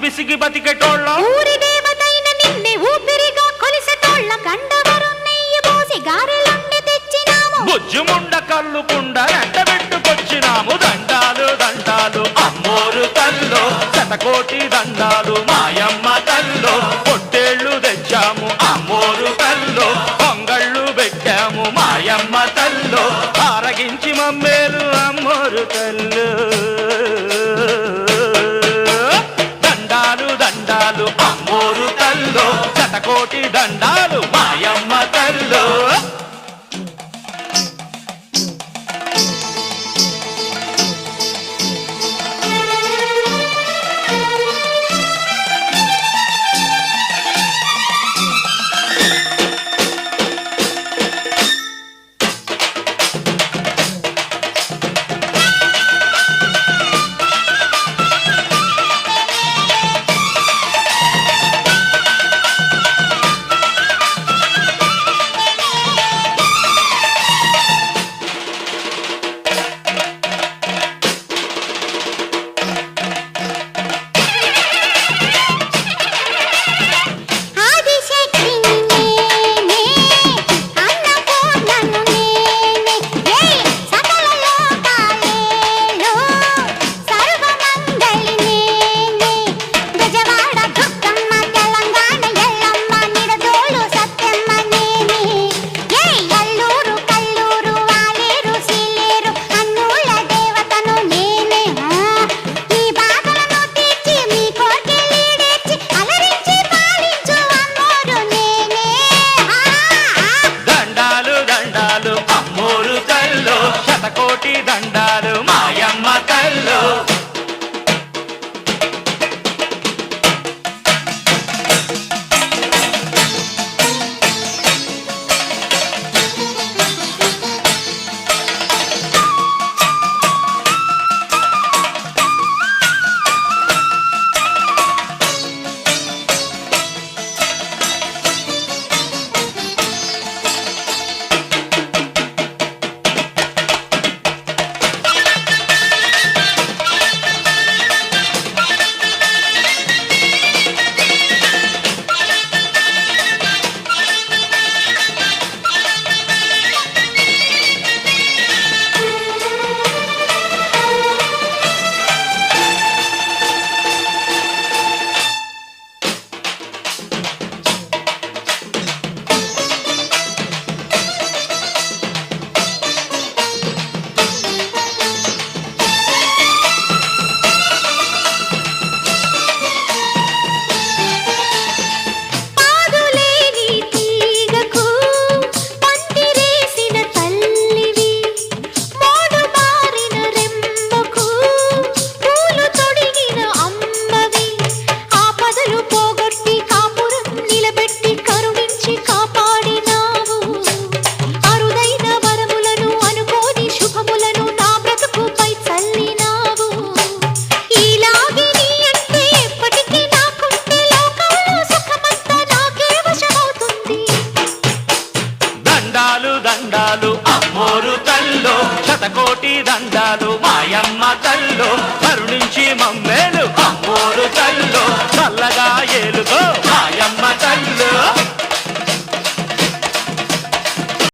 విసిగి బతికెటోళ్ళం ఊరి దేవతైన నిన్నే ఊపిరిగా కొలిసెటోళ్ళం గండవరం నెయ్యి పోసి గారెలుండి తెచ్చినాము బుజ్జుముండ కల్లుకుండ ఎండబెట్టుకొచ్చినాము దండాలు దండాలు అమ్మోరు తల్లో శతకోటి దండాలు మాయమ్మ తల్లో పొట్టేళ్లు తెచ్చాము అమ్మోరు తల్లో పొంగళ్ళు పెట్టాము మాయమ్మ తల్లో ఆరగించి మమ్మేలు అమ్మోరు తల్లు దండాలు దండాలు అమ్మోరు తల్లో శతకోటి దండాలు మాయమ్మ తల్లో శతకోటి దండాలు మాయమ్మ తల్లో దండాలు అమ్మోరు తల్లో శతకోటి దండాలు మాయమ్మ తల్లో కరుణించి మమ్మేలు అమ్మోరు తల్లో చల్లగా ఏలుగో మాయమ్మ తల్లో